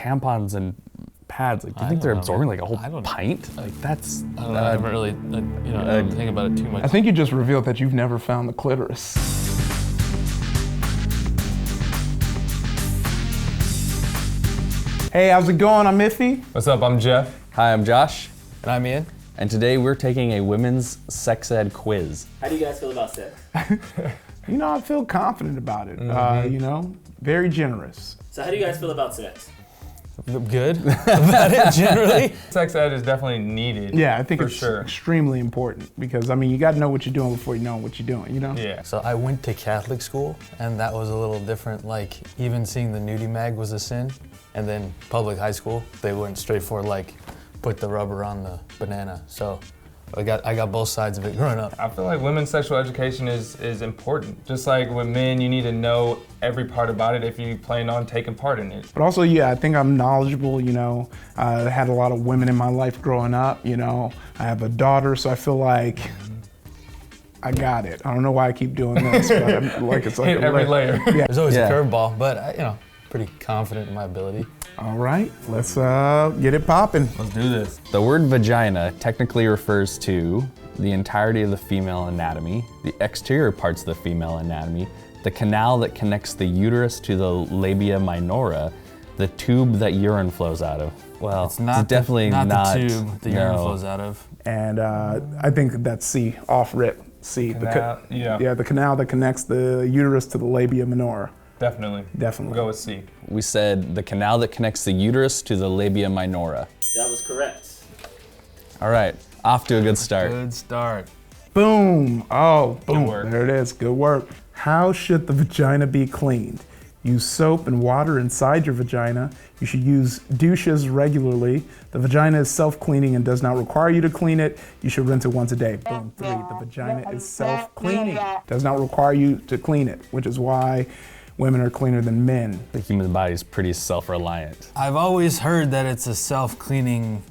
tampons and pads, like, do you think they're absorbing like a whole pint? Like, that's... I don't know, I haven't really, I don't think about it too much. I think you just revealed that you've never found the clitoris. Hey, how's it going? I'm Iffy. What's up, I'm Jeff. Hi, I'm Josh. And I'm Ian. And today we're taking a women's sex ed quiz. How do you guys feel about sex? You know, I feel confident about it. You know, very generous. So how do you guys feel about sex? Good about it, generally. Sex ed is definitely needed. Yeah, I think for it's sure. extremely important because, I mean, you got to know what you're doing before you know what you're doing, you know? Yeah. So I went to Catholic school, and that was a little different. Like, even seeing the nudie mag was a sin. And then public high school, they went straight for, like, put the rubber on the banana. So I got both sides of it growing up. I feel like women's sexual education is important. Just like with men, you need to know every part about it if you plan on taking part in it. But also, yeah, I think I'm knowledgeable, you know. I had a lot of women in my life growing up, you know. I have a daughter, so I feel like I got it. I don't know why I keep doing this, but I'm, like it's like hit every layer. Yeah. There's always a curveball, but I, you know, pretty confident in my ability. All right, let's get it popping. Let's do this. The word vagina technically refers to the entirety of the female anatomy, the exterior parts of the female anatomy, the canal that connects the uterus to the labia minora, the tube that urine flows out of. Well, it's definitely not the tube the urine flows out of. And I think that's C, off rip, C. Yeah, the canal that connects the uterus to the labia minora. Definitely. Definitely. We'll go with C. We said the canal that connects the uterus to the labia minora. That was correct. All right, off to a good start. Good start. Boom. Oh, boom. Good work. There it is. Good work. How should the vagina be cleaned? Use soap and water inside your vagina. You should use douches regularly. The vagina is self-cleaning and does not require you to clean it. You should rinse it once a day. Boom. 3, the vagina is self-cleaning. Does not require you to clean it, which is why women are cleaner than men. The human body is pretty self-reliant. I've always heard that it's a self-cleaning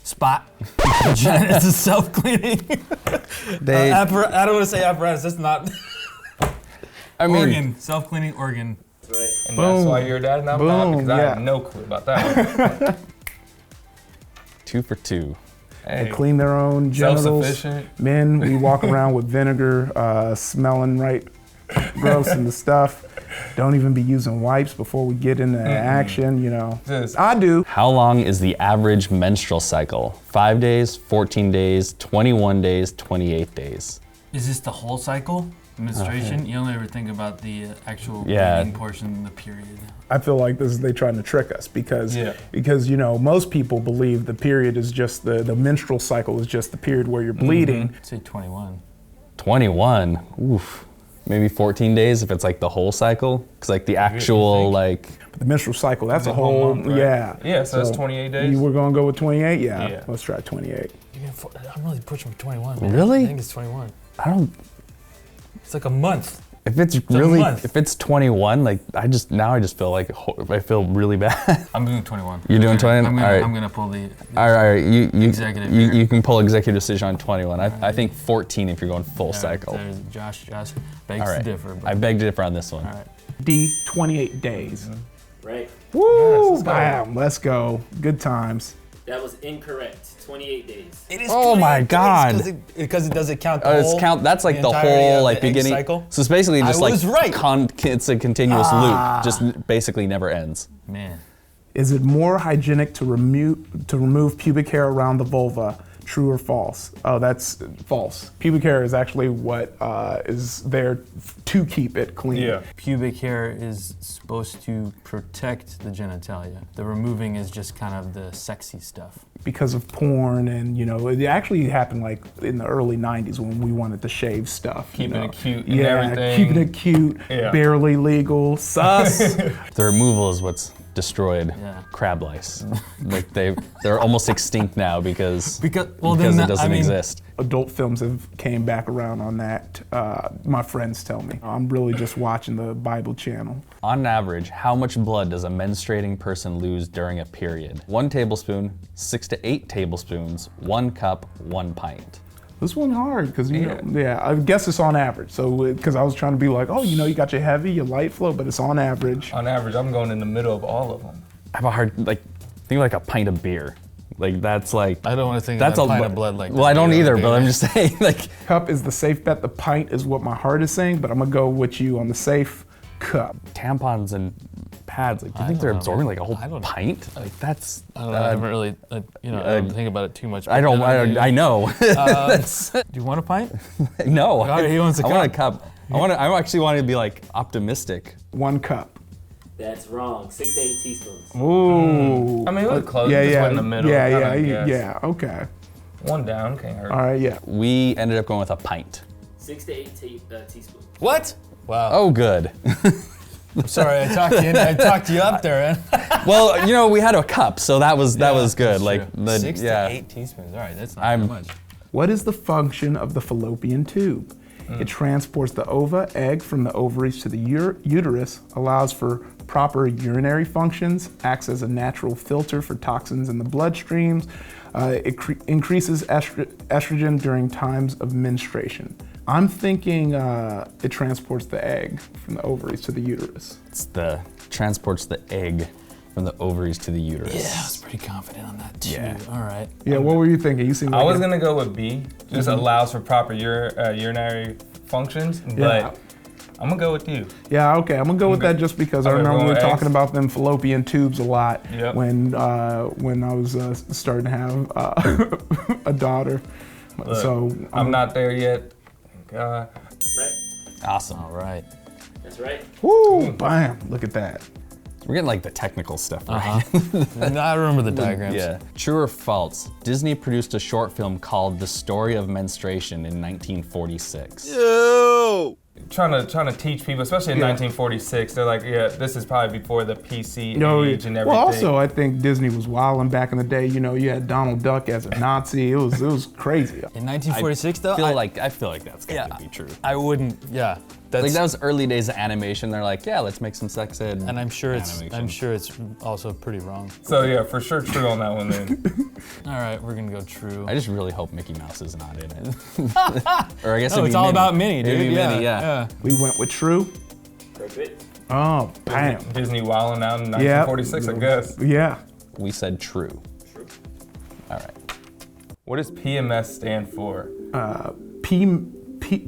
spot. Vagina is a self-cleaning. I don't want to say apparatus, that's not. I mean, Organ, self-cleaning organ. That's right. And that's why your dad not bad, because I yeah. had no clue about that one. 2 for 2. They clean their own genitals. Self-sufficient. Men, we walk around with vinegar, smelling right gross and the stuff. Don't even be using wipes before we get into action, you know. I do. How long is the average menstrual cycle? 5 days, 14 days, 21 days, 28 days. Is this the whole cycle? Menstruation? You only ever think about the actual Yeah. bleeding portion, the period. I feel like they trying to trick us because you know, most people believe the period is just the menstrual cycle is just the period where you're bleeding. I'd say 21. 21, oof. Maybe 14 days if it's like the whole cycle, because like the actual like. But the menstrual cycle, that's a The whole whole, month, right? yeah. Yeah, so that's 28 days. You were gonna go with 28? Yeah. Yeah. Let's try 28. I'm really pushing for 21. Man. Really? I think it's 21. I don't. It's like a month. If it's really, if it's 21, like I just feel like I feel really bad. I'm doing 21. You're doing 21? I'm All right. gonna pull the All right, you executive here. you can pull executive decision on 21. I think 14 if you're going full cycle. There's Josh begs All right, to differ. But I beg to differ on this one. all right. D, 28 days. Right. Woo! let's go. Bam, let's go. Good times. That was incorrect. 28 days. It is Oh my God. Because it doesn't count the whole. That's like the entirety whole of like the egg beginning. cycle? So it's basically just I like was right. it's a continuous loop, just basically never ends. Man. Is it more hygienic to remove pubic hair around the vulva? True or false? Oh, that's false. Pubic hair is actually what is there to keep it clean. Yeah. Pubic hair is supposed to protect the genitalia. The removing is just kind of the sexy stuff. Because of porn and, you know, it actually happened like in the early 90s when we wanted to shave stuff. Keeping it cute and yeah, everything. keeping it cute, Yeah. barely legal, sus. The removal is what's destroyed Yeah. crab lice. Like they're almost extinct now because then it doesn't exist. Adult films have came back around on that. My friends tell me. I'm really just watching the Bible channel. On average, how much blood does a menstruating person lose during a period? 1 tablespoon, 6 to 8 tablespoons, 1 cup, 1 pint. This one's hard because I guess it's on average. So because I was trying to be like, oh, you know, you got your heavy, your light flow, but it's on average. On average, I'm going in the middle of all of them. I have a hard think like a pint of beer. Like that's like. I don't want to think that's of that a pint of blood like that. Well, I don't either, but I'm just saying like. Cup is the safe bet. The pint is what my heart is saying, but I'm gonna go with you on the safe cup. Tampons and pads. Like, do you think they're absorbing like a whole pint? Like that's. I don't know. I haven't really, I don't think about it too much. I don't. I know. Do you want a pint? No. He wants a cup. I want a cup. I actually want to be like optimistic. 1 cup. That's wrong. 6 to 8 teaspoons. Ooh. I mean, we're close. Yeah, Just yeah, went in the middle. yeah. Okay. One down, can't hurt. All right, yeah. We ended up going with a pint. 6 to 8 teaspoons. What? Wow. Oh, good. I'm sorry, I talked you up there, man. Well, you know, we had a cup, so that was good. Like the 6 to 8 teaspoons. All right, that's not that much. What is the function of the fallopian tube? It transports the ova, egg from the ovaries to the uterus, allows for proper urinary functions, acts as a natural filter for toxins in the bloodstreams. It increases estrogen during times of menstruation. I'm thinking it transports the egg from the ovaries to the uterus. Transports the egg from the ovaries to the uterus. Yeah, I was pretty confident on that too. Yeah. All right. Yeah, what were you thinking? You seem like I was gonna go with B. Just allows for proper urinary functions, but I'm gonna go with you. Yeah, okay, I'm gonna go with that just because I remember we were talking about them fallopian tubes a lot when I was starting to have a daughter. Look, so I'm not there yet. Right. Awesome. All right. That's right. Woo! Bam! Look at that. We're getting like the technical stuff right. I remember the diagrams. Yeah. True or false? Disney produced a short film called The Story of Menstruation in 1946. Trying to teach people, especially in 1946, they're like, yeah, this is probably before the PC age and everything. Well, also, I think Disney was wilding back in the day. You know, you had Donald Duck as a Nazi. It was crazy. In 1946, though, I feel like that's gotta be true. I wouldn't. Yeah. Like that was early days of animation. They're like, yeah, let's make some sex ed. And I'm sure animation. it's also pretty wrong. So yeah, for sure true on that one then. All right, we're gonna go true. I just really hope Mickey Mouse is not in it. Or I guess it's all about Minnie, dude. Maybe Minnie, yeah. We went with true. Perfect. Oh, bam. Disney wilding out in 1946, I guess. Yeah. We said true. True. All right. What does PMS stand for?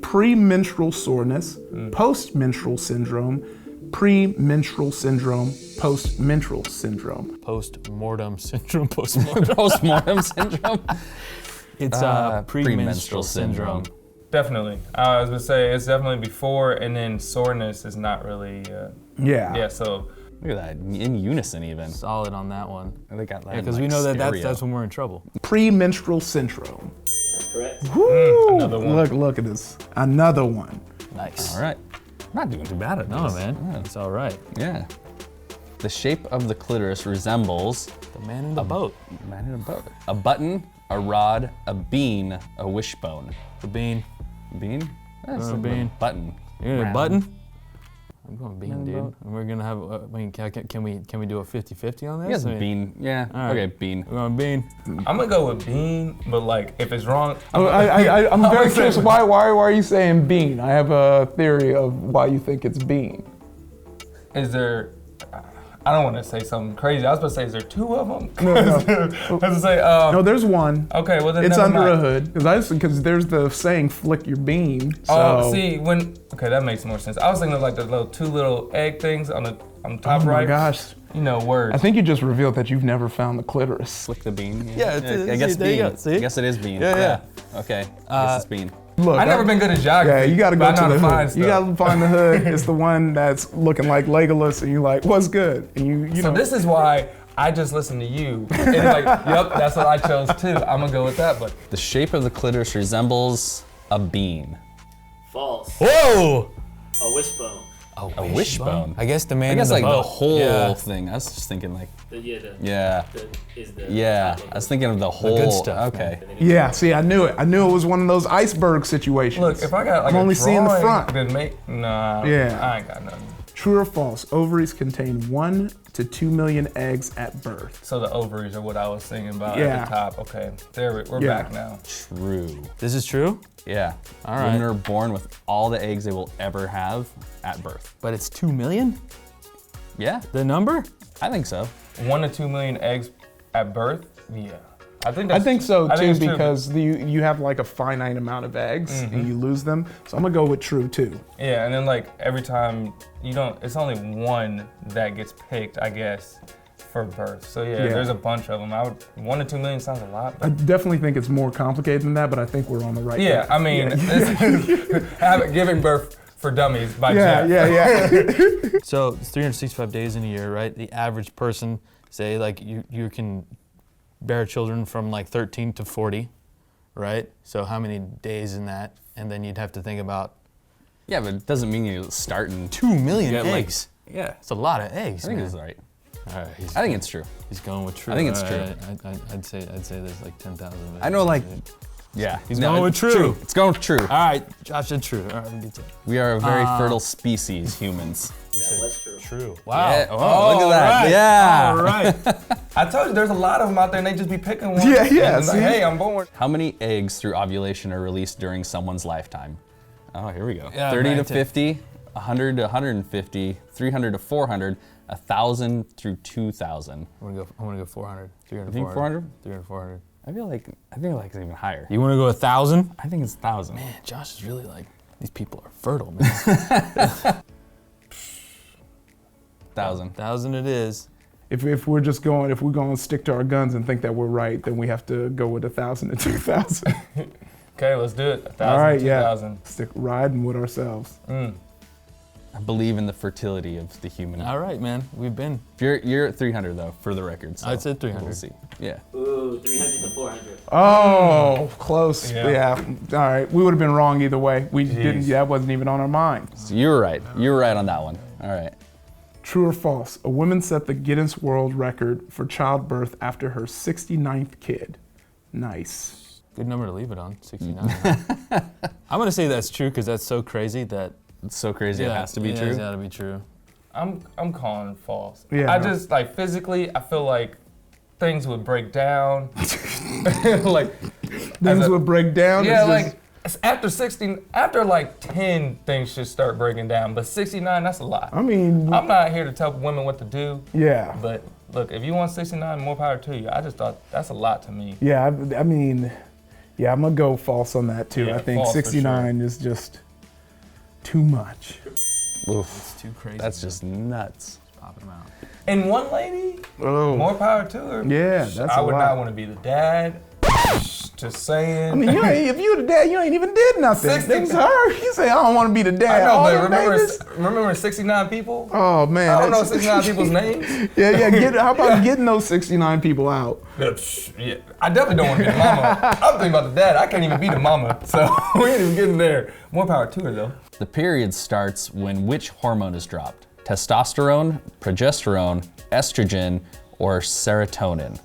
Premenstrual soreness, post-menstrual syndrome, premenstrual syndrome, post-menstrual syndrome. Post-mortem syndrome. Post-mortem. Postmortem syndrome. It's premenstrual syndrome. Definitely. I was gonna say it's definitely before, and then soreness is not really. Yeah. So. Look at that, in unison even. Solid on that one. They got that. Yeah, because we know that's when we're in trouble. Premenstrual syndrome. That's correct. Woo! Another one. Look at this. Another one. Nice. All right. I'm not doing too bad at this. No, man. It's all right. Yeah. The shape of the clitoris resembles The man in the boat. man in a boat. A button, a rod, a bean, a wishbone. The bean. Bean? That's a a bean. Button. You're gonna Round. button? I'm going bean, dude. boat. And we're gonna have. Can we do a 50-50 on this? Yes, I mean, bean. Yeah. All right. Okay, bean. We're going bean. I'm gonna go with bean, but like if it's wrong, I'm very curious. Why are you saying bean? I have a theory of why you think it's bean. is there? I don't want to say something crazy. I was supposed to say, is there two of them? No. I was gonna say, No, there's one. okay, well then It's never under mind. a hood. Because there's the saying "flick your bean." So. Oh, see, okay, that makes more sense. I was thinking of like the two little egg things on the top Oh my right. gosh. You know, words. I think you just revealed that you've never found the clitoris. Flick the bean. Yeah, I guess there you bean. go, see? I guess it is bean. Yeah. Okay. I guess it's bean. Look, I've never been good at geography. Yeah, you gotta go but I to know the how hood. find You stuff. gotta find the hood. It's the one that's looking like Legolas, and you're like, "What's good?" And you So know. this is why I just listened to you. And it's like, yep, that's what I chose too. I'm gonna go with that, but The shape of the clitoris resembles a bean. False. Whoa! A wishbone. A wishbone. I guess the man I guess in like the boat. the whole Yeah. thing. I was just thinking like, Yeah. I was thinking of the whole. good stuff, Okay. Yeah, see, I knew it. I knew it was one of those iceberg situations. look, if I got like I'm a only seeing the drawing, front. then nah, Yeah. I ain't got nothing. True or false? Ovaries contain 1 to 2 million eggs at birth. So the ovaries are what I was thinking about Yeah. at the top. Okay, there we're Yeah. back now. True. This is true, Yeah. All right. Women are born with all the eggs they will ever have at birth. but it's 2 million? Yeah, The number? I think so. 1 to 2 million eggs at birth? Yeah. I think I think so I too, think it's true. because you have like a finite amount of eggs Mm-hmm. and you lose them. So I'm gonna go with true too. Yeah, and then like every time it's only one that gets picked, I guess, for birth. So yeah, Yeah. there's a bunch of them. 1 to 2 million sounds a lot. I But definitely think it's more complicated than that, but I think we're on the right yeah, track. I mean, giving birth for dummies by Yeah, Jeff. yeah. So it's 365 days in a year, right? The average person, say like you can bear children from like 13 to 40, right? So how many days in that? And then you'd have to think about Yeah, but it doesn't mean you start in 2 million Yeah, like- eggs. Yeah, That's a lot of eggs, I think man. it's right. All right, I think it's true. he's going with true. I think it's All true. right, I'd say there's like 10,000. I know, like, yeah. He's going with true. It's going with true. All right, Josh said true. All right, we get to We are a very fertile species, humans. Yeah, that's true. true. Wow. Yeah. Oh, look at that. right. Yeah. All right. I told you there's a lot of them out there, and they just be picking one. Yeah, yeah, And like, see? hey, I'm born. How many eggs through ovulation are released during someone's lifetime? Oh, here we go. Yeah, 30 to man, 50, 100 to 150, 300 to 400, 1,000 through 2,000. I want to go 400. 300, You think 400? 300, 400. I feel like it's even higher. You want to go 1,000? I think it's 1,000. Man, Josh is really like, these people are fertile, man. 1,000. 1,000 it is. If we're going to stick to our guns and think that we're right, then we have to go with 1,000 and 2,000. Okay, let's do it. 1,000, All right, 2,000. Stick riding with ourselves. I believe in the fertility of the human. All right, man. We've been. You're at 300 though, for the record. So I'd say 300. We'll see. Yeah. Ooh, 300 to 400. Oh, close. Yeah. Yeah. All right. We would have been wrong either way. We didn't. That wasn't even on our mind. So you were right. You were right on that one. All right. True or false? A woman set the Guinness World Record for childbirth after her 69th kid. Nice. Good number to leave it on, 69. I'm going to say that's true because that's so crazy that. It's so crazy. It has to be true. It's got to be true. I'm calling false. Yeah. I just like physically, I feel like things would break down. Like Things would break down. yeah, It's just- like it's after like 10 things should start breaking down, but 69, that's a lot. I mean, I'm not here to tell women what to do, yeah. but look, if you want 69, more power to you. I just thought that's a lot to me. Yeah, I mean, yeah, I'm going to go false on that too. Yeah, I think false for 69 is just too much. Oof. It's too crazy. That's just nuts. Popping them out. And one lady, Oh. more power to her. Yeah, that's I a would lot. not want to be the dad. Just saying. I mean, if you the dad, you ain't even did nothing. 60. It was her. You say, I don't want to be the dad. I know, All but them babies? remember 69 people? Oh, man. I don't know that's- 69 people's names. Yeah. How about getting those 69 people out? Yeah, I definitely don't want to be the mama. I'm thinking about the dad. I can't even be the mama, so we ain't even getting there. More power to her, though. The period starts when which hormone is dropped? Testosterone, progesterone, estrogen, or serotonin?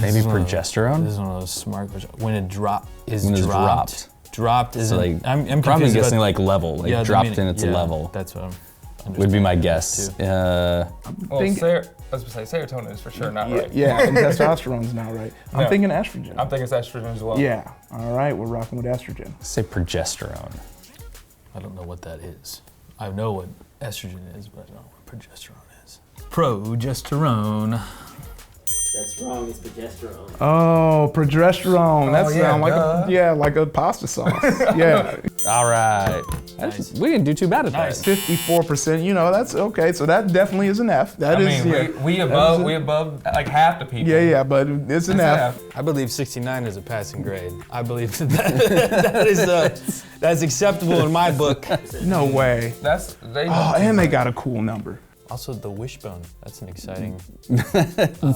Maybe progesterone? This is one of those smart questions. When it dropped. When it's dropped. Dropped is So like, like, I'm probably confused guessing about, like level, like the dropped meaning. in its Yeah, level. That's what I'm Would be my understanding guess. too. Well, Think- let's say serotonin is for sure not Yeah, right. yeah, and testosterone's not right. I'm No. thinking estrogen. I'm thinking it's estrogen as well. Yeah. All right, we're rocking with estrogen. Say progesterone. I don't know what that is. I know what estrogen is, but I don't know what progesterone is. Progesterone. That's wrong. It's progesterone. Oh, progesterone. That yeah, sounds duh. like a pasta sauce. Yeah. All right. Nice. We didn't do too bad at Nice. that. 54%, that's okay. So that definitely is an F. That I is, mean, yeah. we above like half the people. Yeah, but it's an F. I believe 69 is a passing grade. I believe that's acceptable in my book. No way. They Oh, and they got a cool number. Also, the wishbone. That's an exciting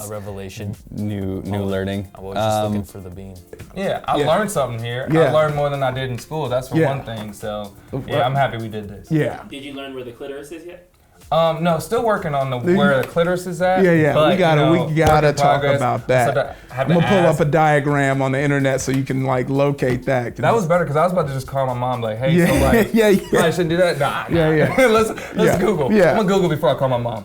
revelation. New learning. I was just looking for the bean. Yeah, I learned something here. Yeah. I learned more than I did in school. That's for Yeah. one thing. So yeah, I'm happy we did this. Yeah. Did you learn where the clitoris is yet? No, still working on where the clitoris is at. Yeah, but, we gotta work in talk progress. about that. So I'm gonna pull up a diagram on the internet so you can like locate that. That was better because I was about to just call my mom like, hey, Yeah, so like, yeah. I shouldn't do that. Nah. Yeah. let's Google. Yeah. I'm gonna Google before I call my mom.